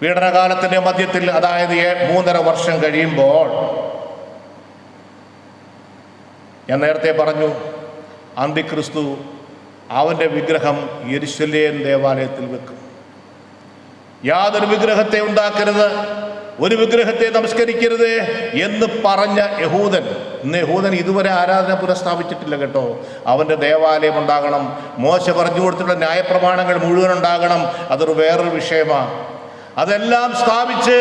പീഡനകാലത്തിൻ്റെ മധ്യത്തിൽ, അതായത് 3.5 വർഷം കഴിയുമ്പോൾ, ഞാൻ നേരത്തെ പറഞ്ഞു, അന്തിക്രിസ്തു അവൻ്റെ വിഗ്രഹം യെരുശലേം ദേവാലയത്തിൽ വെക്കും. യാതൊരു വിഗ്രഹത്തെ ഉണ്ടാക്കരുത്, ഒരു വിഗ്രഹത്തെ നമസ്കരിക്കരുത് എന്ന് പറഞ്ഞ യഹൂദൻ, ഇന്ന് യഹൂദൻ ഇതുവരെ ആരാധന പുനഃസ്ഥാപിച്ചിട്ടില്ല കേട്ടോ. അവൻ്റെ ദേവാലയം ഉണ്ടാകണം, മോശ പറഞ്ഞു കൊടുത്തിട്ടുള്ള ന്യായപ്രമാണങ്ങൾ മുഴുവൻ ഉണ്ടാകണം, അതൊരു വേറൊരു വിഷയമാണ്. അതെല്ലാം സ്ഥാപിച്ച്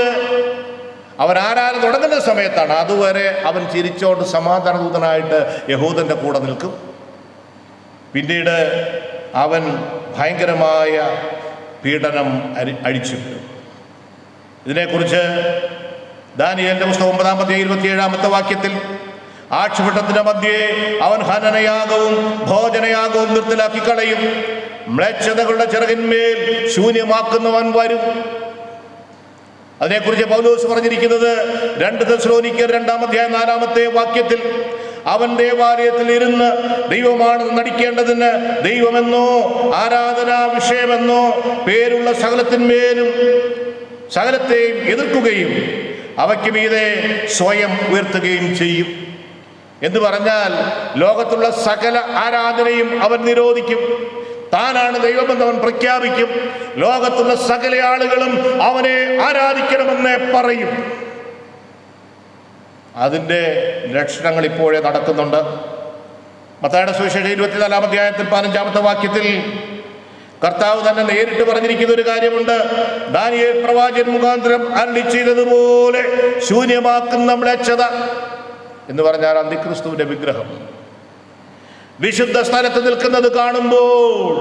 അവൻ ആരാധന തുടങ്ങുന്ന സമയത്താണ്, അതുവരെ അവൻ ചിരിച്ചോണ്ട് സമാധാനദൂതനായിട്ട് യഹൂദൻ്റെ കൂടെ നിൽക്കും. പിന്നീട് അവൻ ഭയങ്കരമായ പീഡനം അഴിച്ചുവിടും. ഇതിനെക്കുറിച്ച് ദാനിയേലിന്റെ പുസ്തകം 9-27 വാക്യത്തിൽ, ആക്ഷേപത്തിന്റെ മധ്യേ അവൻ ഹനനയാഗവും ഭോജനയാഗവും നിർത്തലാക്കി കളയും, മ്ലേച്ഛതകളുടെ ചിറകിന്മേൽ ശൂന്യമാക്കുന്നവൻ വരും. അതിനെക്കുറിച്ച് പൗലോസ് പറഞ്ഞിരിക്കുന്നത് 2 തെസ്സലോനിക്കർ 2-4 വാക്യത്തിൽ, അവൻ ദേവാലയത്തിൽ ഇരുന്ന് ദൈവമാണെന്ന് നടിക്കേണ്ടതിന് ദൈവമെന്നോ ആരാധനാ വിഷയമെന്നോ പേരുള്ള സകലത്തെയും എതിർക്കുകയും അവയ്ക്ക് മീതെ സ്വയം ഉയർത്തുകയും ചെയ്യും. എന്ന് പറഞ്ഞാൽ ലോകത്തുള്ള സകല ആരാധനയും അവൻ നിരോധിക്കും. താനാണ് ദൈവമെന്ന് അവൻ പ്രഖ്യാപിക്കും. ലോകത്തുള്ള സകല ആളുകളും അവനെ ആരാധിക്കണമെന്ന് പറയും. അതിൻ്റെ ലക്ഷണങ്ങൾ ഇപ്പോഴേ നടക്കുന്നുണ്ട്. മത്തായിയുടെ സുവിശേഷം 24 വാക്യത്തിൽ കർത്താവ് തന്നെ നേരിട്ട് പറഞ്ഞിരിക്കുന്ന ഒരു കാര്യമുണ്ട്. ദാനിയേൽ പ്രവാചകൻ മുഖാന്തരം അരുളി ചെയ്തതുപോലെ ശൂന്യമാക്കുന്ന മ്ലേച്ഛത എന്ന് പറഞ്ഞാൽ അന്തിക്രിസ്തുവിന്റെ വിഗ്രഹം വിശുദ്ധ സ്ഥലത്ത് നിൽക്കുന്നത് കാണുമ്പോൾ,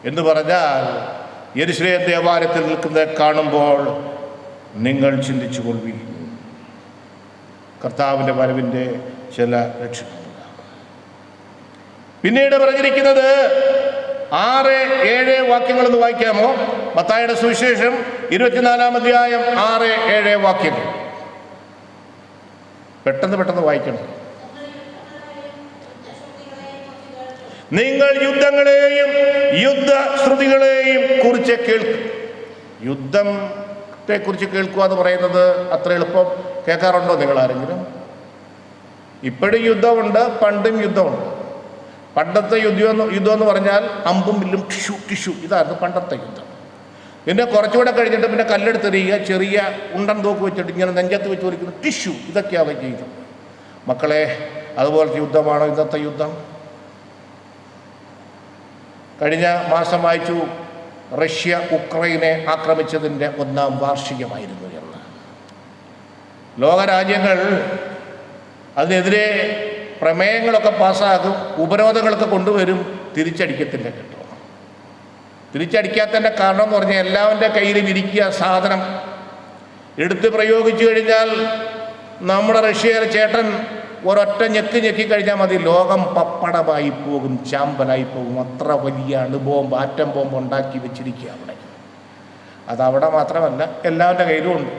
എന്ന് പറഞ്ഞാൽ യെരുശലേം ദേവാലയത്തിൽ നിൽക്കുന്നത് കാണുമ്പോൾ നിങ്ങൾ ചിന്തിച്ചു കൊള്ളുവീൻ. കർത്താവിൻ്റെ വരവിൻ്റെ ചില ലക്ഷണങ്ങൾ. പിന്നീട് പറഞ്ഞിരിക്കുന്നത് 6-7 വാക്യങ്ങളൊന്ന് വായിക്കാമോ? മത്തായിയുടെ സുവിശേഷം 24 6-7 വാക്യങ്ങൾ പെട്ടെന്ന് വായിക്കണം. നിങ്ങൾ യുദ്ധങ്ങളെയും യുദ്ധശ്രുതികളെയും കുറിച്ച് കേൾക്കും. യുദ്ധത്തെ കുറിച്ച് കേൾക്കുക എന്ന് പറയുന്നത് അത്ര എളുപ്പം കേൾക്കാറുണ്ടോ നിങ്ങൾ ആരെങ്കിലും? ഇപ്പോഴും യുദ്ധമുണ്ട്, പണ്ടും യുദ്ധമുണ്ട്. പണ്ടത്തെ യുദ്ധം എന്ന് പറഞ്ഞാൽ അമ്പും വില്ലും ടിഷ്യൂ ഇതായിരുന്നു പണ്ടത്തെ യുദ്ധം. പിന്നെ കുറച്ചുകൂടെ കഴിഞ്ഞിട്ട് പിന്നെ കല്ലെടുത്തെറിയുക, ചെറിയ ഉണ്ടൻ തോക്ക് വെച്ചിട്ട് ഇങ്ങനെ നെഞ്ചത്ത് വെച്ച് വലിക്കുന്ന ടിഷ്യൂ, ഇതൊക്കെയാണ് ചെയ്തത്. മക്കളെ, അതുപോലത്തെ യുദ്ധമാണോ ഇന്നത്തെ യുദ്ധം? കഴിഞ്ഞ മാസം വായിച്ചു, റഷ്യ ഉക്രൈനെ ആക്രമിച്ചതിൻ്റെ 1ാം വാർഷികമായിരുന്നു എന്ന്. ലോകരാജ്യങ്ങൾ അതിനെതിരെ പ്രമേയങ്ങളൊക്കെ പാസ്സാകും, ഉപരോധങ്ങളൊക്കെ കൊണ്ടുവരും, തിരിച്ചടിക്കത്തില്ല കേട്ടോ. തിരിച്ചടിക്കാത്തതിൻ്റെ കാരണം എന്ന് പറഞ്ഞാൽ എല്ലാവരുടെ കയ്യിലും ഇരിക്കുക സാധനം എടുത്ത് പ്രയോഗിച്ചു കഴിഞ്ഞാൽ നമ്മുടെ റഷ്യയിലെ ചേട്ടൻ ഒരൊറ്റ ഞെക്കി കഴിഞ്ഞാൽ മതി, ലോകം പപ്പടമായി പോകും, ചാമ്പലായി പോകും. അത്ര വലിയ അണുബോംബ്, ആറ്റം ബോംബ് ഉണ്ടാക്കി വെച്ചിരിക്കുക അവിടെ. അതവിടെ മാത്രമല്ല, എല്ലാവരുടെ കയ്യിലും ഉണ്ട്.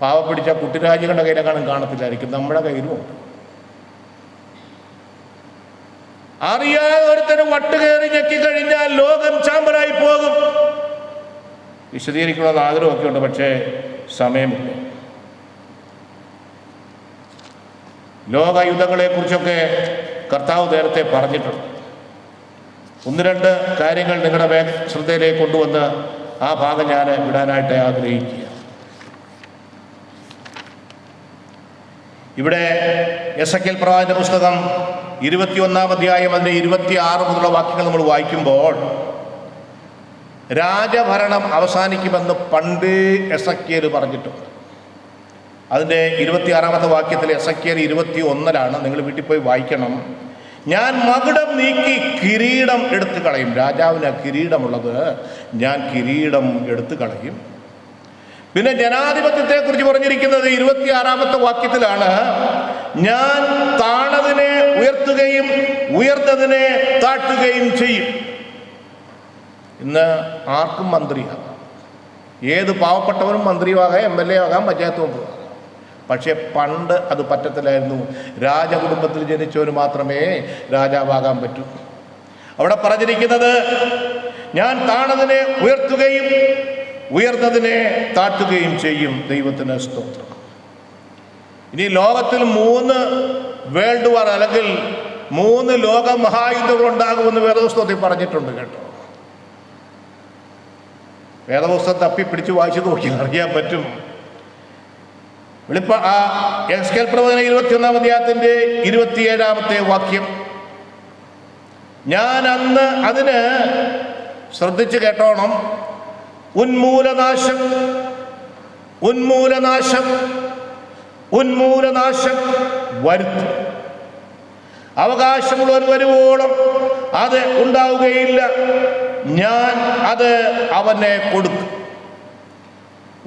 പാവപ്പിടിച്ച കുട്ടിരാജ്യങ്ങളുടെ കയ്യിലെക്കാളും കാണത്തില്ലായിരിക്കും, നമ്മുടെ കയ്യിലും ഉണ്ട്. അറിയാതെ ഒരുത്തരം വട്ട് കയറി ഞെക്കിക്കഴിഞ്ഞാൽ ലോകം ചാമ്പലായി പോകും. വിശദീകരിക്കണമെന്ന് ആഗ്രഹമൊക്കെ ഉണ്ട്, പക്ഷേ സമയമില്ല. ലോകയുദ്ധങ്ങളെക്കുറിച്ചൊക്കെ കർത്താവ് നേരത്തെ പറഞ്ഞിട്ടുണ്ട്. 1-2 കാര്യങ്ങൾ നിങ്ങളുടെ ശ്രദ്ധയിലേക്ക് കൊണ്ടുവന്ന് ആ ഭാഗം ഞാൻ വിടാനായിട്ട് ആഗ്രഹിക്കുക. ഇവിടെ എസെക്കിയേൽ പ്രവാചകന്റെ പുസ്തകം 21-ാം അധ്യായം അതിൻ്റെ 26 മുതലുള്ള വാക്യങ്ങൾ നമ്മൾ വായിക്കുമ്പോൾ, രാജഭരണം അവസാനിക്കുമെന്ന് പണ്ടേ എസെക്കിയേൽ പറഞ്ഞിട്ടുണ്ട്. അതിൻ്റെ 26-ാമത്തെ വാക്യത്തിൽ, എസെക്കിയേൽ 21-ലാണ്, നിങ്ങൾ വീട്ടിൽ പോയി വായിക്കണം. ഞാൻ മകുടം നീക്കി കിരീടം എടുത്തു കളയും. രാജാവിന് കിരീടമുള്ളത്, ഞാൻ കിരീടം എടുത്തു കളയും. പിന്നെ ജനാധിപത്യത്തെക്കുറിച്ച് പറഞ്ഞിരിക്കുന്നത് 26-ാമത്തെ വാക്യത്തിലാണ്, ഞാൻ താണതിനെ ഉയർത്തുകയും ഉയർന്നതിനെ താഴ്ത്തുകയും ചെയ്യും. ഇന്ന് ആർക്കും മന്ത്രിയാകാം, ഏത് പാവപ്പെട്ടവനും മന്ത്രിയാകാം, MLA ആകാം, പഞ്ചായത്ത് മെമ്പറും ആകാം. പക്ഷെ പണ്ട് അത് പറ്റത്തില്ലായിരുന്നു. രാജകുടുംബത്തിൽ ജനിച്ചവന് മാത്രമേ രാജാവാകാൻ പറ്റൂ. അവിടെ പറഞ്ഞിരിക്കുന്നത്, ഞാൻ താണതിനെ ഉയർത്തുകയും ഉയർന്നതിനെ താഴ്ത്തുകയും ചെയ്യും. ദൈവത്തിന് സ്തോത്രം. ഇനി ലോകത്തിൽ 3 വേൾഡ് വാർ അല്ലെങ്കിൽ 3 ലോക മഹായുദ്ധങ്ങൾ ഉണ്ടാകുമെന്ന് വേദപുസ്തകത്തിൽ പറഞ്ഞിട്ടുണ്ട് കേട്ടോ. വേദപുസ്തകം തപ്പിപ്പിടിച്ച് വായിച്ചു നോക്കി അറിയാൻ പറ്റും. എസ്കേൽ പ്രവചനം 21-ാം അധ്യായത്തിന്റെ 27-ാമത്തെ വാക്യം. ഞാൻ അന്ന് അതിന് ശ്രദ്ധിച്ച് കേട്ടോണം, ഉന്മൂലനാശം ഉന്മൂലനാശം ഉന്മൂലനാശം വരുത്തും. അവകാശമുള്ളവൻ വരുവോളം അത് ഉണ്ടാവുകയില്ല, ഞാൻ അത് അവനെ കൊടുക്കും.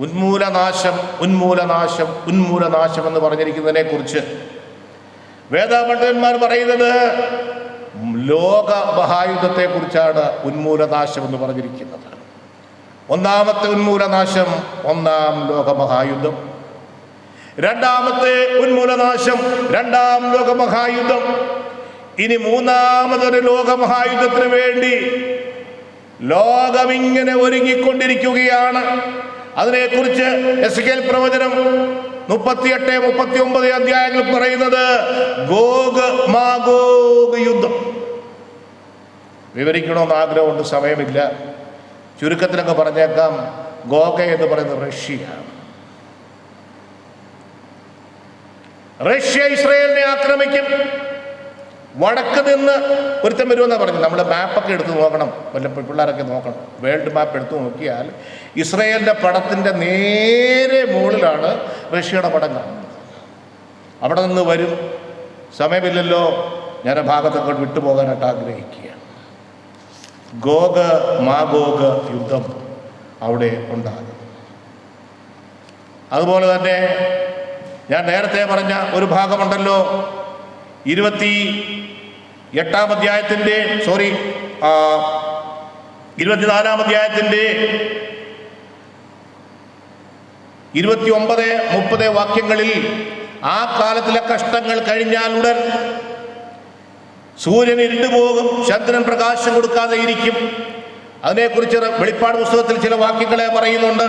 ഉന്മൂലനാശം ഉന്മൂലനാശം ഉന്മൂലനാശം എന്ന് പറഞ്ഞിരിക്കുന്നതിനെ കുറിച്ച് വേദപണ്ഡിതന്മാർ പറയുന്നത് ലോക മഹായുദ്ധത്തെ കുറിച്ചാണ് ഉന്മൂലനാശം എന്ന് പറഞ്ഞിരിക്കുന്നത്. ഒന്നാമത്തെ ഉന്മൂലനാശം 1-ാം ലോക മഹായുദ്ധം. രണ്ടാമത്തെ ഉന്മൂലനാശം 2-ാം ലോക മഹായുദ്ധം. ഇനി 3-ാമതൊരു ലോക മഹായുദ്ധത്തിന് വേണ്ടി ലോകമിങ്ങനെ ഒരുങ്ങിക്കൊണ്ടിരിക്കുകയാണ്. അതിനെക്കുറിച്ച് എസ്കേൽ പ്രവചനം 38-39 അധ്യായങ്ങൾ പറയുന്നത് ഗോഗ് മാഗോഗ് യുദ്ധം. വിവരിക്കണമെന്ന് ആഗ്രഹമുണ്ട്, സമയമില്ല. ചുരുക്കത്തിലൊക്കെ പറഞ്ഞേക്കാം. ഗോഗ എന്ന് പറയുന്നത് റഷ്യയാണ്. റഷ്യ ഇസ്രായേലിനെ ആക്രമിക്കും. വടക്ക് നിന്ന് ഒരുത്തം വരുമെന്നാണ് പറഞ്ഞത്. നമ്മൾ മാപ്പൊക്കെ എടുത്ത് നോക്കണം, വല്ല പിള്ളേരൊക്കെ നോക്കണം. വേൾഡ് മാപ്പ് എടുത്ത് നോക്കിയാൽ ഇസ്രായേലിൻ്റെ പടത്തിൻ്റെ നേരെ മുകളിലാണ് റഷ്യയുടെ പടം കാണുന്നത്. അവിടെ നിന്ന് വരും. സമയമില്ലല്ലോ, ഞാൻ ആ ഭാഗത്തൊക്കെ വിട്ടുപോകാനായിട്ട് ആഗ്രഹിക്കുകയാണ്. ഗോഗ് മാഗോഗ് യുദ്ധം അവിടെ ഉണ്ടാകും. അതുപോലെ തന്നെ ഞാൻ നേരത്തെ പറഞ്ഞ ഒരു ഭാഗമുണ്ടല്ലോ, 24-ാം അധ്യായത്തിൻ്റെ 24-ാം അധ്യായത്തിൻ്റെ 29-30 വാക്യങ്ങളിൽ ആ കാലത്തിലെ കഷ്ടങ്ങൾ കഴിഞ്ഞാലുടൻ സൂര്യൻ ഇരുണ്ടുപോകും, ചന്ദ്രൻ പ്രകാശം കൊടുക്കാതെ ഇരിക്കും. അതിനെക്കുറിച്ച് വെളിപ്പാട് പുസ്തകത്തിൽ ചില വാക്യങ്ങളെ പറയുന്നുണ്ട്.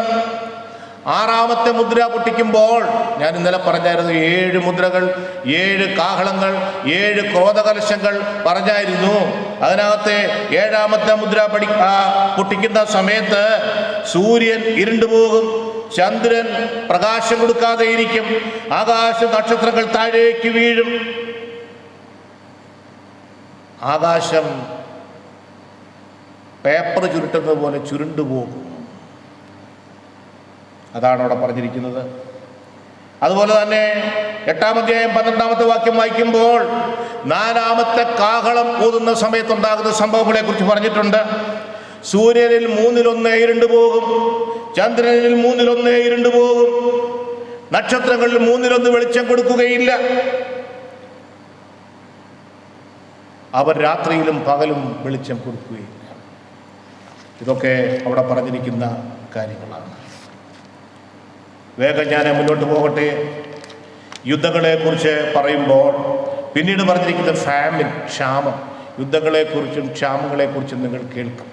6-ാമത്തെ മുദ്ര പൊട്ടിക്കുമ്പോൾ ഞാൻ ഇന്നലെ പറഞ്ഞായിരുന്നു 7 മുദ്രകൾ, 7 കാഹളങ്ങൾ, 7 ക്രോധകലശങ്ങൾ പറഞ്ഞായിരുന്നു. അതിനകത്തെ 7-ാമത്തെ മുദ്ര പൊട്ടിക്കുന്ന സമയത്ത് സൂര്യൻ ഇരുണ്ടുപോകും, ചന്ദ്രൻ പ്രകാശം കൊടുക്കാതെ ഇരിക്കും, ആകാശ നക്ഷത്രങ്ങൾ താഴേക്ക് വീഴും, ആകാശം പേപ്പർ ചുരുട്ടുന്നത് പോലെ ചുരുണ്ടുപോകും. അതാണ് അവിടെ പറഞ്ഞിരിക്കുന്നത്. അതുപോലെ തന്നെ 8-ാം അധ്യായം 12-ാമത്തെ വാക്യം വായിക്കുമ്പോൾ 4-ാമത്തെ കാഹളം ഊതുന്ന സമയത്തുണ്ടാകുന്ന സംഭവങ്ങളെ കുറിച്ച് പറഞ്ഞിട്ടുണ്ട്. സൂര്യനിൽ 1/3 ഇരുണ്ടുപോകും, ചന്ദ്രനിൽ 1/3 ഇരുണ്ടുപോകും, നക്ഷത്രങ്ങളിൽ 1/3 വെളിച്ചം കൊടുക്കുകയില്ല, അവർ രാത്രിയിലും പകലും വെളിച്ചം കൊടുക്കുകയില്ല. ഇതൊക്കെ അവിടെ പറഞ്ഞിരിക്കുന്ന കാര്യങ്ങളാണ്. വേഗം ഞാൻ മുന്നോട്ട് പോകട്ടെ. യുദ്ധങ്ങളെക്കുറിച്ച് പറയുമ്പോൾ പിന്നീട് പറഞ്ഞിരിക്കുന്നത് ഫാമിൻ, ക്ഷാമം. യുദ്ധങ്ങളെക്കുറിച്ചും ക്ഷാമങ്ങളെക്കുറിച്ചും നിങ്ങൾ കേൾക്കും.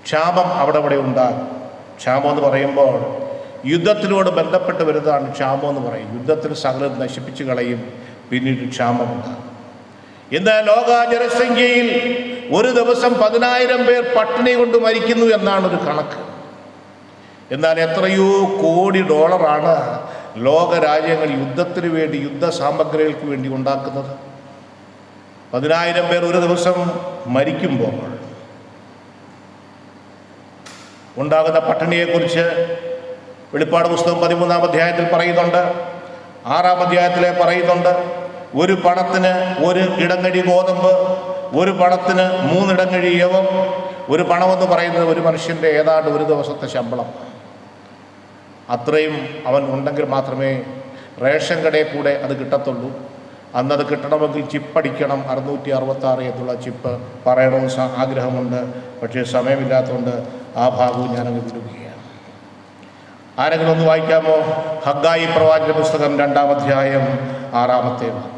ക്ഷാമം അവിടെ ഉണ്ടാകും. ക്ഷാമം എന്ന് പറയുമ്പോൾ യുദ്ധത്തിനോട് ബന്ധപ്പെട്ട് വരുന്നതാണ് ക്ഷാമം എന്ന് പറയും. യുദ്ധത്തിൽ സകലം നശിപ്പിച്ചു കളയും, പിന്നീട് ക്ഷാമമുണ്ടാകും. എന്നാൽ ലോക ജനസംഖ്യയിൽ ഒരു ദിവസം 10,000 പേർ പട്ടിണി കൊണ്ട് മരിക്കുന്നു എന്നാണ് ഒരു കണക്ക്. എന്നാൽ എത്രയോ കോടി ഡോളറാണ് ലോകരാജ്യങ്ങൾ യുദ്ധത്തിന് വേണ്ടി, യുദ്ധ സാമഗ്രികൾക്ക് വേണ്ടി ഉണ്ടാക്കുന്നത്. 10,000 പേർ ഒരു ദിവസം മരിക്കുമ്പോൾ ഉണ്ടാകുന്ന പട്ടിണിയെക്കുറിച്ച് വെളിപ്പാട് പുസ്തകം 13-ാം അധ്യായത്തിൽ പറയുന്നുണ്ട്. 6-ാം അധ്യായത്തിലെ പറയുന്നുണ്ട്. ഒരു പണത്തിന് 1 ഇടങ്ങഴി ഗോതമ്പ്, ഒരു പണത്തിന് 3 ഇടങ്ങഴി യവം. ഒരു പണമെന്ന് പറയുന്നത് ഒരു മനുഷ്യൻ്റെ ഏതാണ്ട് ഒരു ദിവസത്തെ ശമ്പളം. അത്രയും അവൻ ഉണ്ടെങ്കിൽ മാത്രമേ റേഷൻ കടയിൽ കൂടെ അത് കിട്ടത്തുള്ളൂ. അന്നത് കിട്ടണമെങ്കിൽ ചിപ്പടിക്കണം. 666 എന്നുള്ള ചിപ്പ് പറയണമെന്ന് ആഗ്രഹമുണ്ട്, പക്ഷേ സമയമില്ലാത്തതുകൊണ്ട് ആ ഭാഗവും ഞാനങ്ങ് വിടുകയാണ്. ആരെങ്കിലും ഒന്ന് വായിക്കാമോ? ഹഗ്ഗായി പ്രവാചക പുസ്തകം 2-ാം അധ്യായം 6-ാമത്തെ വാക്യം.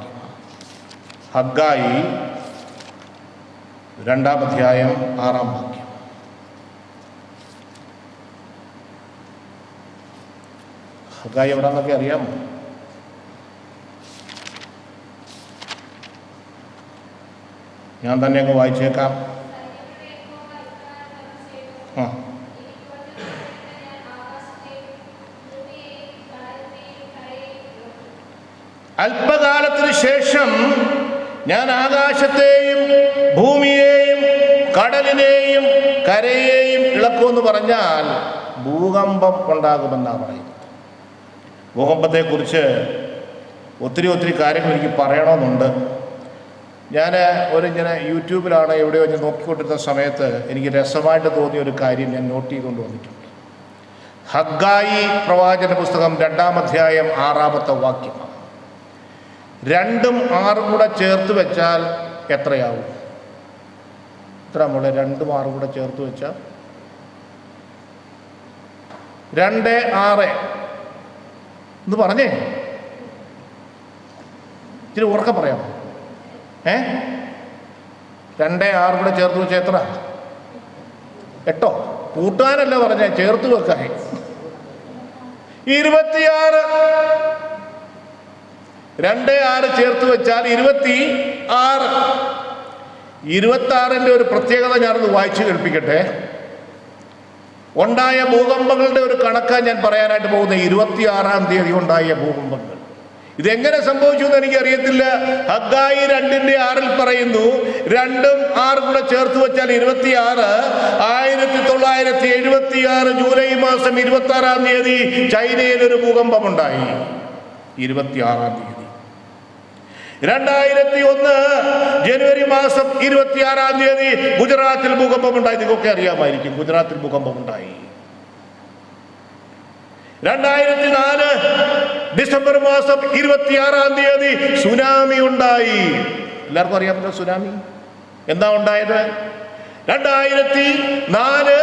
ഹഗ്ഗായി 2-ാം അധ്യായം 6-ാം വാക്യം. ഹഗ്ഗായി എവിടാന്നൊക്കെ അറിയാമോ? ഞാൻ തന്നെ അങ്ങ് വായിച്ചേക്കാം. ആ, അല്പകാലത്തിന് ശേഷം ഞാൻ ആകാശത്തെയും ഭൂമിയെയും കടലിനെയും കരയെയും ഇളക്കുമെന്ന് പറഞ്ഞാൽ ഭൂകമ്പം ഉണ്ടാകുമെന്നാണ് പറയുന്നത്. ഭൂകമ്പത്തെക്കുറിച്ച് ഒത്തിരി കാര്യങ്ങൾ എനിക്ക് പറയണമെന്നുണ്ട്. ഞാൻ ഇങ്ങനെ യൂട്യൂബിലാണ് എവിടെയോ ഞാൻ നോക്കിക്കൊണ്ടിരുന്ന സമയത്ത് എനിക്ക് രസമായിട്ട് തോന്നിയ ഒരു കാര്യം ഞാൻ നോട്ട് ചെയ്തുകൊണ്ട് വന്നിട്ടുണ്ട്. ഹഗ്ഗായി പ്രവാചന പുസ്തകം 2-ാം അധ്യായം 6-ാമത്തെ വാക്യമാണ്. 2ഉം 6ഉം കൂടെ ചേർത്ത് വെച്ചാൽ എത്രയാവും? എത്ര മോളെ? 2ഉം 6ഉം കൂടെ ചേർത്ത് വെച്ചാൽ 2, 6 എന്ന് പറഞ്ഞേ, ഇച്ചിരി ഉറക്കെ പറയാമോ? 2, 6 കൂടെ ചേർത്ത് വെച്ചാൽ എത്ര? 8. കൂട്ടാനല്ല പറഞ്ഞേ, ചേർത്ത് വെക്കായി 26. 2, 6 ചേർത്ത് വെച്ചാൽ 26. 26ൻ്റെ ഒരു പ്രത്യേകത ഞാനൊന്ന് വായിച്ചു കേൾപ്പിക്കട്ടെ. ഉണ്ടായ ഭൂകമ്പങ്ങളുടെ ഒരു കണക്കാണ് ഞാൻ പറയാനായിട്ട് പോകുന്നത്. 26-ാം തീയതി ഉണ്ടായ ഭൂകമ്പങ്ങൾ. ഇതെങ്ങനെ സംഭവിച്ചു എന്ന് എനിക്കറിയത്തില്ല. ഹഗ്ഗായി 2:6 പറയുന്നു, 2ഉം 6ഉം കൂടെ ചേർത്ത് വെച്ചാൽ 26. 1976 ജൂലൈ മാസം 26-ാം തീയതി ചൈനയിൽ ഒരു ഭൂകമ്പമുണ്ടായി. 26-ാം തീയതി. 2001 ജനുവരി മാസം 26-ാം തീയതി ഗുജറാത്തിൽ ഭൂകമ്പമുണ്ടായി. നിങ്ങൾക്കൊക്കെ അറിയാമായിരിക്കും, ഗുജറാത്തിൽ ഭൂകമ്പമുണ്ടായി. 2004 ഡിസംബർ മാസം 26-ാം തീയതി സുനാമി ഉണ്ടായി. എല്ലാവർക്കും അറിയാമല്ലോ സുനാമി. എന്താ ഉണ്ടായത്? 2004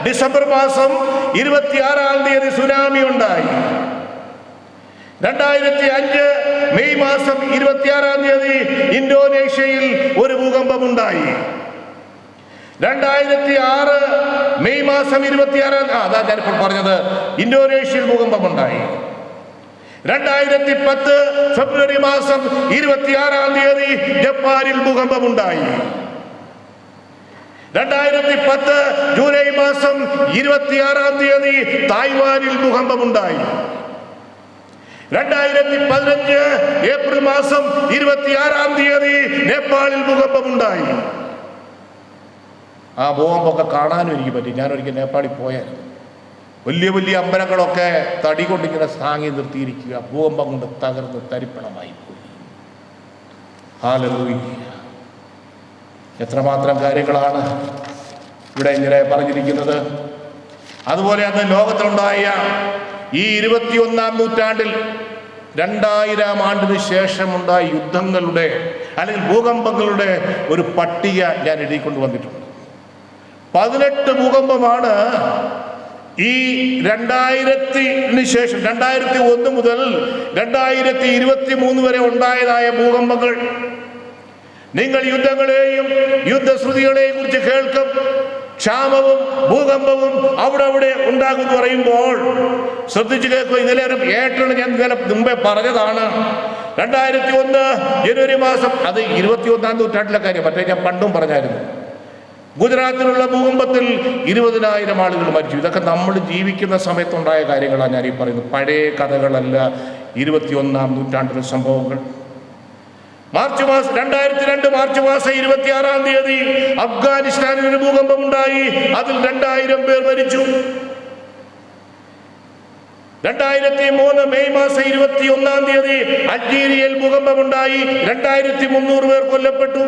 ഡിസംബർ മാസം 26-ാം തീയതി സുനാമി ഉണ്ടായി. 2005 മെയ് മാസം 26-ാം തീയതി ഇന്തോനേഷ്യയിൽ ഒരു ഭൂകമ്പമുണ്ടായി. 2006 മെയ് മാസം 26-ാം അതാ ഞാനിപ്പോൾ പറഞ്ഞത്, ഇന്തോനേഷ്യയിൽ ഭൂകമ്പമുണ്ടായി. 2010 ഫെബ്രുവരി മാസം 26-ാം തീയതി ജപ്പാനിൽ ഭൂകമ്പമുണ്ടായി. 2010 ജൂലൈ മാസം 26-ാം തീയതി തായ്വാനിൽ ഭൂകമ്പമുണ്ടായി. 2015 ഏപ്രിൽ മാസം 26-ാം തീയതി നേപ്പാളിൽ ഭൂകമ്പമുണ്ടായി. ആ ഭൂകമ്പമൊക്കെ കാണാനും എനിക്ക് പറ്റി. ഞാനൊരിക്കൽ നേപ്പാളിൽ പോയായിരുന്നു. വലിയ അമ്പലങ്ങളൊക്കെ തടി കൊണ്ടിങ്ങനെ താങ്ങി നിർത്തിയിരിക്കുക. ഭൂകമ്പം കൊണ്ട് തകർന്ന് തരിപ്പണമായി പോയി. ഹല്ലേലൂയ! എത്രമാത്രം കാര്യങ്ങളാണ് ഇവിടെ ഇങ്ങനെ പറഞ്ഞിരിക്കുന്നത്. അതുപോലെ അന്ന് ലോകത്തിലുണ്ടായ ഈ 21-ാം നൂറ്റാണ്ടിൽ 2000 ആണ്ടിന് ശേഷമുണ്ടായ യുദ്ധങ്ങളുടെ അല്ലെങ്കിൽ ഭൂകമ്പങ്ങളുടെ ഒരു പട്ടിക ഞാൻ എഴുതിക്കൊണ്ട് വന്നിട്ടുണ്ട്. 18 ഭൂകമ്പമാണ് ഈ 2000-ന് ശേഷം 2001 മുതൽ 2023 വരെ ഉണ്ടായതായ ഭൂകമ്പങ്ങൾ. നിങ്ങൾ യുദ്ധങ്ങളെയും യുദ്ധശ്രുതികളെയും കുറിച്ച് കേൾക്കും. ക്ഷാമവും ഭൂകമ്പവും അവിടെ ഉണ്ടാകുമെന്ന് പറയുമ്പോൾ ശ്രദ്ധിച്ചു കേൾക്കുക. ഇന്നലെ ഏട്ടന് ഞാൻ ഇന്നലെ മുമ്പേ പറഞ്ഞതാണ്. 2001 ജനുവരി മാസം, അത് 21-ാം നൂറ്റാണ്ടിലെ കാര്യം, മറ്റേ ഞാൻ പണ്ടും പറഞ്ഞായിരുന്നു. ഗുജറാത്തിലുള്ള ഭൂകമ്പത്തിൽ 20,000 ആളുകൾ മരിച്ചു. ഇതൊക്കെ നമ്മൾ ജീവിക്കുന്ന സമയത്തുണ്ടായ കാര്യങ്ങളാണ് ഞാൻ ഈ പറയുന്നത്. പഴയ കഥകളല്ല, 21-ാം നൂറ്റാണ്ടിലെ സംഭവങ്ങൾ. 2002 മാർച്ച് മാസം 26-ാം തീയതി അഫ്ഗാനിസ്ഥാനിൽ ഒരു ഭൂകമ്പമുണ്ടായി. അതിൽ 2000 പേർ മരിച്ചു. 2003 മെയ് മാസം 21-ാം തീയതി അൾജീരിയയിൽ ഭൂകമ്പമുണ്ടായി. 2300 പേർ കൊല്ലപ്പെട്ടു.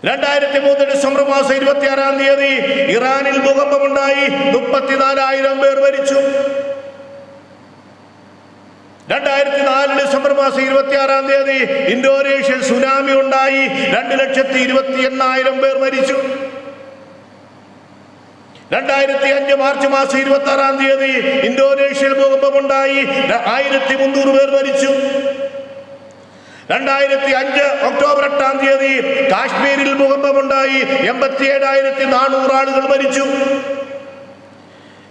2003 ഡിസംബർ മാസം 26-ാം തീയതി ഇറാനിൽ ഭൂകമ്പമുണ്ടായി. 34,000 പേർ മരിച്ചു. 2004 ഡിസംബർ മാസം 26-ാം തീയതി ഇന്തോനേഷ്യയിൽ സുനാമി ഉണ്ടായി. 2,28,000 പേർ മരിച്ചു. 2005 മാർച്ച് മാസം 26-ാം തീയതി ഇന്തോനേഷ്യയിൽ ഭൂകമ്പമുണ്ടായി. 1,300 പേർ മരിച്ചു. 2005 ഒക്ടോബർ 8-ാം തീയതി കാശ്മീരിൽ ഭൂകമ്പമുണ്ടായി. 87,400 ആളുകൾ മരിച്ചു.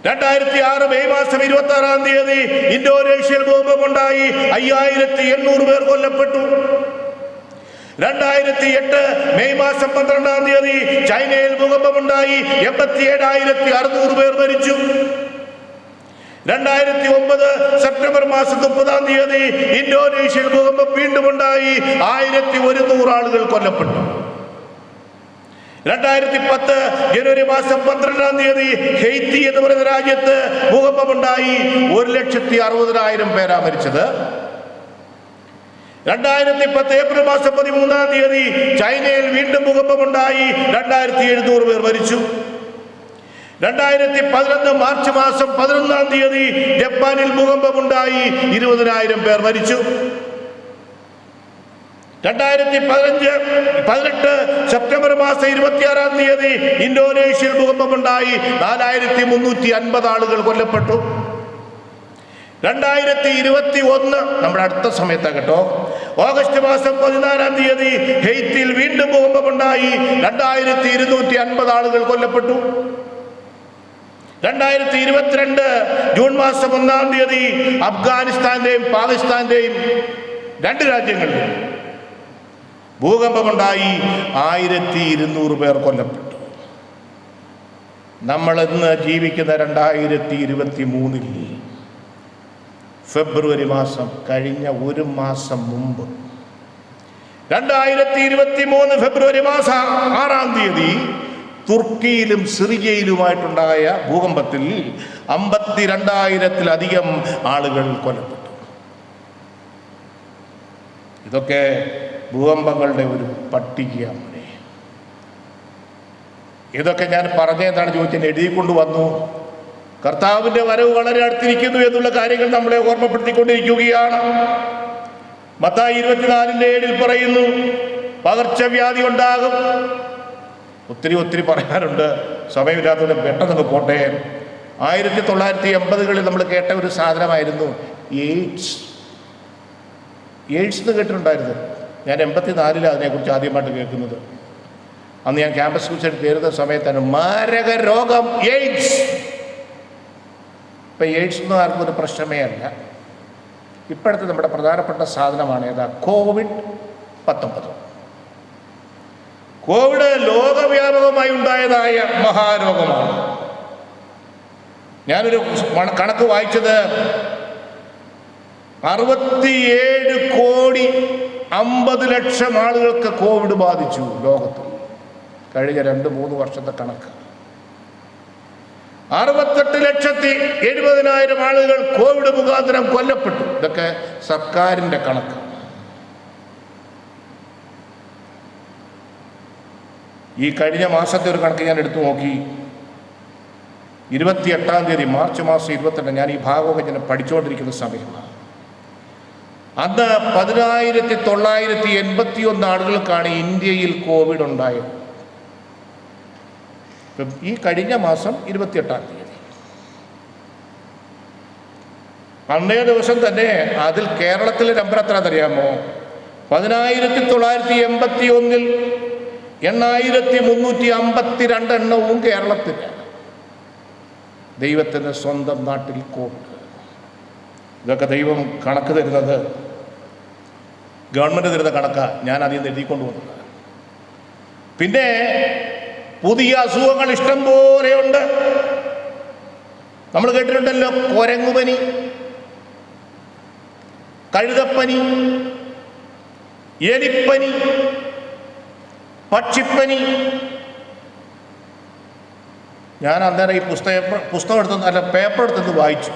2006 മെയ് മാസം 26-ാം തീയതി ഇന്തോനേഷ്യയിൽ ഭൂകമ്പമുണ്ടായി, 5800 പേർ കൊല്ലപ്പെട്ടു. 2008 മെയ് മാസം 12-ാം തീയതി ചൈനയിൽ ഭൂകമ്പമുണ്ടായി, 87,600 പേർ മരിച്ചു. 2009 സെപ്റ്റംബർ മാസം 30-ാം തീയതി ഇന്തോനേഷ്യയിൽ ഭൂകമ്പം വീണ്ടും ഉണ്ടായി, 1100 ആളുകൾ കൊല്ലപ്പെട്ടു. 2010 ജനുവരി മാസം 12-ാം തീയതി ഹെയ്ത്തി എന്ന് പറയുന്ന രാജ്യത്ത് ഭൂകമ്പമുണ്ടായി, 1,60,000 പേരാ മരിച്ചത്. 2010 ഏപ്രിൽ മാസം 13-ാം തീയതി ചൈനയിൽ വീണ്ടും ഭൂകമ്പമുണ്ടായി, 2,700 പേർ മരിച്ചു. 2011 മാർച്ച് മാസം 11-ാം തീയതി ജപ്പാനിൽ ഭൂകമ്പമുണ്ടായി, 20,000 പേർ മരിച്ചു. 2018 സെപ്റ്റംബർ മാസം 26-ാം തീയതി ഇന്തോനേഷ്യയിൽ ഭൂകമ്പമുണ്ടായി, 4,350 ആളുകൾ കൊല്ലപ്പെട്ടു. 2021 നമ്മുടെ അടുത്ത സമയത്താണ് കേട്ടോ, ഓഗസ്റ്റ് മാസം 14-ാം തീയതി ഹെയ്ത്തിയിൽ വീണ്ടും ഭൂകമ്പമുണ്ടായി, 2,250 ആളുകൾ കൊല്ലപ്പെട്ടു. 2022 ജൂൺ മാസം 1-ാം തീയതി അഫ്ഗാനിസ്ഥാന്റെയും പാകിസ്ഥാന്റെയും 2 രാജ്യങ്ങളിൽ ഭൂകമ്പമുണ്ടായി, 1,200 പേർ കൊല്ലപ്പെട്ടു. നമ്മളിന്ന് ജീവിക്കുന്ന 2023-ൽ ഫെബ്രുവരി മാസം കഴിഞ്ഞ 1 മാസം മുമ്പ് 2023 ഫെബ്രുവരി മാസം 6-ാം തീയതി തുർക്കിയിലും സിറിയയിലുമായിട്ടുണ്ടായ ഭൂകമ്പത്തിൽ 52,000-ത്തിലധികം ആളുകൾ കൊല്ലപ്പെട്ടു. ഇതൊക്കെ ഭൂകമ്പങ്ങളുടെ ഒരു പട്ടികയാണ്. ഇതൊക്കെ ഞാൻ പറഞ്ഞതാണ് ചോദിച്ചാൽ എഴുതിക്കൊണ്ട് വന്നു. കർത്താവിൻ്റെ വരവ് വളരെ അടുത്തിരിക്കുന്നു എന്നുള്ള കാര്യങ്ങൾ നമ്മളെ ഓർമ്മപ്പെടുത്തിക്കൊണ്ടിരിക്കുകയാണ്. മത്തായി 24:7 പറയുന്നു, പകർച്ചവ്യാധി ഉണ്ടാകും. ഒത്തിരി പറയാനുണ്ട്, സമയമില്ലാത്തതുകൊണ്ട് പെട്ടെന്ന് പോട്ടെ. 1980-കളിൽ നമ്മൾ കേട്ട ഒരു സാധനമായിരുന്നു എയ്ഡ്സ് എന്ന് കേട്ടിട്ടുണ്ടായിരുന്നു. ഞാൻ 84-ലാണ് അതിനെക്കുറിച്ച് ആദ്യമായിട്ട് കേൾക്കുന്നത്. അന്ന് ഞാൻ ക്യാമ്പസ് കുറിച്ച് കയറുന്ന സമയത്താണ് മാരക രോഗം എയ്ഡ്സ്. ഇപ്പം എയ്ഡ്സ് ഒന്നും ആർക്കും ഒരു പ്രശ്നമേ അല്ല. ഇപ്പോഴത്തെ നമ്മുടെ പ്രധാനപ്പെട്ട സാധനമാണ് ഏതാ? COVID-19. കോവിഡ് ലോകവ്യാപകമായി ഉണ്ടായതായ മഹാരോഗമാണ്. ഞാനൊരു കണക്ക് വായിച്ചത് 67,50,00,000 ആളുകൾക്ക് കോവിഡ് ബാധിച്ചു ലോകത്തിൽ. കഴിഞ്ഞ 2-3 വർഷത്തെ കണക്ക് 68,70,000 ആളുകൾ കോവിഡ് മുഖാന്തരം കൊല്ലപ്പെട്ടു. ഇതൊക്കെ സർക്കാരിൻ്റെ കണക്ക്. ഈ കഴിഞ്ഞ മാസത്തെ ഒരു കണക്ക് ഞാൻ എടുത്തു നോക്കി. 28-ാം തീയതി മാർച്ച് മാസം 28, ഞാൻ ഈ ഭാഗമൊക്കെ ഞാൻ പഠിച്ചുകൊണ്ടിരിക്കുന്ന സമയമാണ്. അന്ന് 10,981 ആളുകൾക്കാണ് ഇന്ത്യയിൽ കോവിഡ് ഉണ്ടായത്. ഈ കഴിഞ്ഞ മാസം 28-ാം തീയതി അന്നേ ദിവസം തന്നെ അതിൽ കേരളത്തിലെ നമ്പർ എത്ര അറിയാമോ? 10,981-ൽ 8,352 എണ്ണവും കേരളത്തിലാണ്. ദൈവത്തിൻ്റെ സ്വന്തം നാട്ടിൽ കോവിഡ്. ഇതൊക്കെ ദൈവം കണക്ക് തരുന്നത്, ഗവൺമെൻറ് തരുന്ന കണക്കാണ്. ഞാൻ അതിൽ നിന്ന് എഴുതിക്കൊണ്ട് വന്നത്. പിന്നെ പുതിയ അസുഖങ്ങൾ ഇഷ്ടം പോലെയുണ്ട്. നമ്മൾ കേട്ടിട്ടുണ്ടല്ലോ, കുരങ്ങുപനി, കഴുതപ്പനി, എലിപ്പനി, പക്ഷിപ്പനി. ഞാൻ അന്നേരം ഈ പുസ്തകം പേപ്പർ എടുത്തൊന്ന് വായിച്ചു.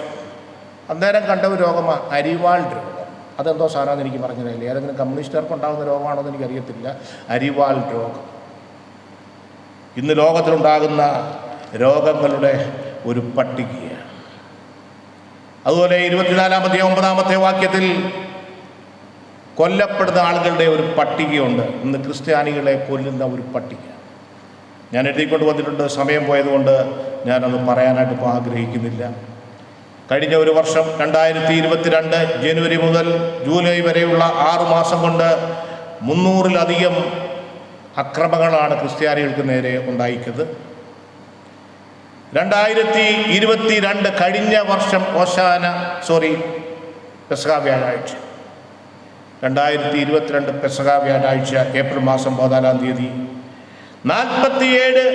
അന്നേരം കണ്ട ഒരു രോഗമാണ് അരിവാൾ രോഗം. അതെന്തോ സാധനമെന്ന് എനിക്ക് പറഞ്ഞില്ല. ഏതെങ്കിലും കമ്മ്യൂണിസ്റ്റുകാർക്ക് ഉണ്ടാകുന്ന രോഗമാണോ എന്ന് എനിക്കറിയത്തില്ല. അരിവാൾ രോഗം ഇന്ന് ലോകത്തിലുണ്ടാകുന്ന രോഗങ്ങളുടെ ഒരു പട്ടികയാണ്. അതുപോലെ 24-ാമത്തെ 9-ാമത്തെ വാക്യത്തിൽ കൊല്ലപ്പെടുന്ന ആളുകളുടെ ഒരു പട്ടികയുണ്ട്. ഇന്ന് ക്രിസ്ത്യാനികളെ കൊല്ലുന്ന ഒരു പട്ടിക ഞാൻ എഴുതിക്കൊണ്ട് വന്നിട്ടുണ്ട്. സമയം പോയതുകൊണ്ട് ഞാനത് പറയാനായിട്ട് ഇപ്പോൾ ആഗ്രഹിക്കുന്നില്ല. കഴിഞ്ഞ ഒരു വർഷം 2022 ജനുവരി മുതൽ ജൂലൈ വരെയുള്ള 6 മാസം കൊണ്ട് 300-ലധികം അക്രമങ്ങളാണ് ക്രിസ്ത്യാനികൾക്ക് നേരെ ഉണ്ടായിരിക്കുന്നത്. 2022 കഴിഞ്ഞ വർഷം പെസഹ വ്യാഴാഴ്ച 2022 പെസഹ വ്യാഴാഴ്ച ഏപ്രിൽ മാസം 14-ാം തീയതി 47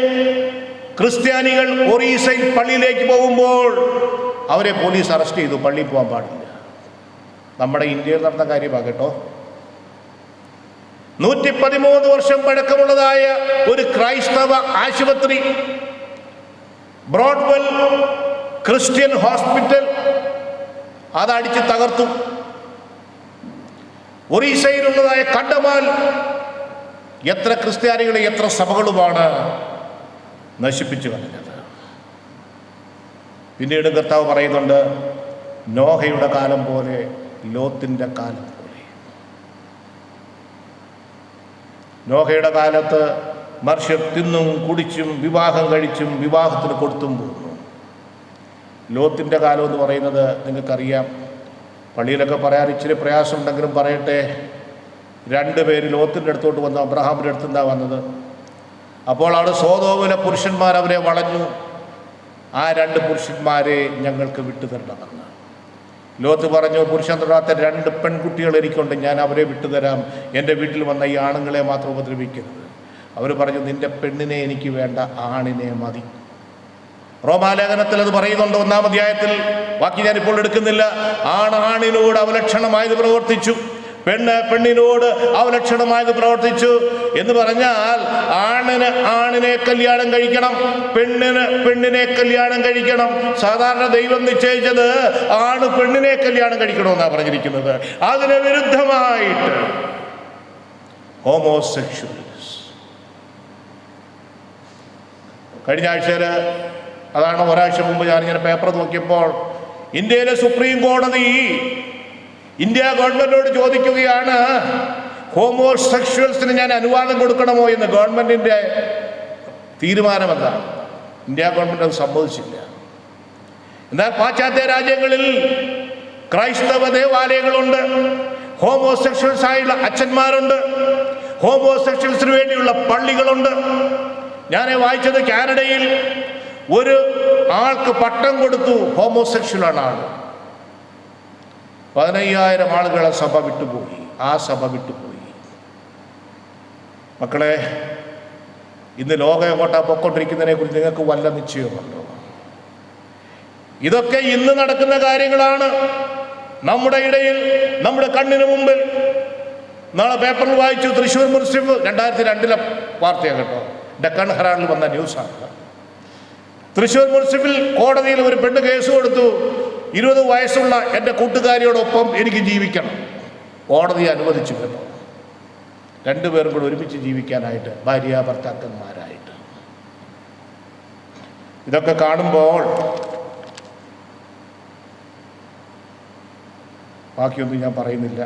ക്രിസ്ത്യാനികൾ ഒറീസയിൽ പള്ളിയിലേക്ക് പോകുമ്പോൾ അവരെ പോലീസ് അറസ്റ്റ് ചെയ്തു. പള്ളിയിൽ പോകാൻ പാടില്ല. നമ്മുടെ ഇന്ത്യയിൽ നടന്ന കാര്യമാണ് കേട്ടോ. 113 വർഷം പഴക്കമുള്ളതായ ഒരു ക്രൈസ്തവ ആശുപത്രി, ബ്രോഡ്വെൽ ക്രിസ്ത്യൻ ഹോസ്പിറ്റൽ, അതടിച്ച് തകർത്തു. ഒറീസയിലുള്ളതായ കണ്ടമാൽ എത്ര ക്രിസ്ത്യാനികളെ എത്ര സഭകളുമാണ് നശിപ്പിച്ചു കളഞ്ഞത്. പിന്നീട് കർത്താവ് പറയുന്നുണ്ട്, നോഹയുടെ കാലം പോലെ, ലോത്തിൻ്റെ കാലം പോലെ. നോഹയുടെ കാലത്ത് മനുഷ്യർ തിന്നും കുടിച്ചും വിവാഹം കഴിച്ചും വിവാഹത്തിന് കൊടുത്തും പോകുന്നു. ലോത്തിൻ്റെ കാലം എന്ന് പറയുന്നത് നിങ്ങൾക്കറിയാം. പള്ളിയിലൊക്കെ പറയാൻ ഇച്ചിരി പ്രയാസമുണ്ടെങ്കിലും പറയട്ടെ. 2 പേര് ലോത്തിൻ്റെ അടുത്തോട്ട് വന്ന് അബ്രഹാമിൻ്റെ അടുത്ത് നിന്നാണ് വന്നത്. അപ്പോൾ അവിടെ സോദോമിലെ പുരുഷന്മാർ അവരെ വളഞ്ഞു. ആ 2 പുരുഷന്മാരെ ഞങ്ങൾക്ക് വിട്ടുതരണമെന്ന്. ലോത്ത് പറഞ്ഞു, പുരുഷൻ തൊടാത്ത 2 പെൺകുട്ടികൾ എനിക്കുണ്ട്, ഞാൻ അവരെ വിട്ടുതരാം. എൻ്റെ വീട്ടിൽ വന്ന ഈ ആണുങ്ങളെ മാത്രം ഉപദ്രവിക്കരുത്. അവർ പറഞ്ഞു, നിൻ്റെ പെണ്ണിനെ എനിക്ക് വേണ്ട, ആണിനെ മതി. റോമാലേഖനത്തിൽ അത് പറയുന്നുണ്ട് 1-ാം അധ്യായത്തിൽ. ബാക്കി ഞാനിപ്പോൾ എടുക്കുന്നില്ല. ആണിനോട് അവലക്ഷണമായത് പ്രവർത്തിച്ചു, പെണ്ണിനോട് അവലക്ഷണമായത് പ്രവർത്തിച്ചു എന്ന് പറഞ്ഞാൽ ആണിനെ കല്യാണം കഴിക്കണം, പെണ്ണിനെ കല്യാണം കഴിക്കണം. സാധാരണ ദൈവം നിശ്ചയിച്ചത് ആണ് പെണ്ണിനെ കല്യാണം കഴിക്കണമെന്നാണ് പറഞ്ഞിരിക്കുന്നത്. അതിന് വിരുദ്ധമായിട്ട് ഹോമോസെക്ഷൽസ്. കഴിഞ്ഞ ആഴ്ചയിൽ, അതാണ് ഒരാഴ്ച മുമ്പ് ഞാനിങ്ങനെ പേപ്പർ നോക്കിയപ്പോൾ, ഇന്ത്യയിലെ സുപ്രീം കോടതി ഇന്ത്യ ഗവൺമെൻറ്റിനോട് ചോദിക്കുകയാണ്, ഹോമോസെക്ഷൽസിന് ഞാൻ അനുവാദം കൊടുക്കണമോ എന്ന്. ഗവൺമെൻറ്റിൻ്റെ തീരുമാനമെന്താണ്? ഇന്ത്യ ഗവൺമെൻറ് അത് സമ്മതിച്ചില്ല. എന്നാൽ പാശ്ചാത്യ രാജ്യങ്ങളിൽ ക്രൈസ്തവ ദേവാലയങ്ങളുണ്ട്, ഹോമോസെക്ഷൽസായുള്ള അച്ഛന്മാരുണ്ട്, ഹോമോസെക്ഷൽസിന് വേണ്ടിയുള്ള പള്ളികളുണ്ട്. ഞാൻ വായിച്ചത് കാനഡയിൽ ഒരു ആൾക്ക് പട്ടം കൊടുത്തു, ഹോമോസെക്ഷലാണ് ആൾ. 15,000 ആളുകളെ സഭ വിട്ടുപോയി. ആ സഭ വിട്ടുപോയി. മക്കളെ, ഇന്ന് ലോകം എങ്ങോട്ടാ പൊക്കൊണ്ടിരിക്കുന്നതിനെ കുറിച്ച് നിങ്ങൾക്ക് വല്ല നിശ്ചയമുണ്ടോ? ഇതൊക്കെ ഇന്ന് നടക്കുന്ന കാര്യങ്ങളാണ്. നമ്മുടെ ഇടയിൽ, നമ്മുടെ കണ്ണിന് മുമ്പിൽ. നാളെ പേപ്പറിൽ വായിച്ചു, തൃശ്ശൂർ മുനിസിപ്പൽ 2002 വാർത്തയാണ് കേട്ടോ, ഡെക്കൺ ഹെറാൾഡിൽ വന്ന ന്യൂസാണ്. തൃശ്ശൂർ മുനിസിപ്പൽ കോടതിയിൽ ഒരു പെണ്ണ് കേസ് കൊടുത്തു, 20 വയസ്സുള്ള എൻ്റെ കൂട്ടുകാരിയോടൊപ്പം എനിക്ക് ജീവിക്കണം. കോടതി അനുവദിച്ചു കേട്ടോ. 2 പേരും കൂടെ ഒരുമിച്ച് ജീവിക്കാനായിട്ട്, ഭാര്യ ഭർത്താക്കന്മാരായിട്ട്. ഇതൊക്കെ കാണുമ്പോൾ ബാക്കിയൊന്നും ഞാൻ പറയുന്നില്ല.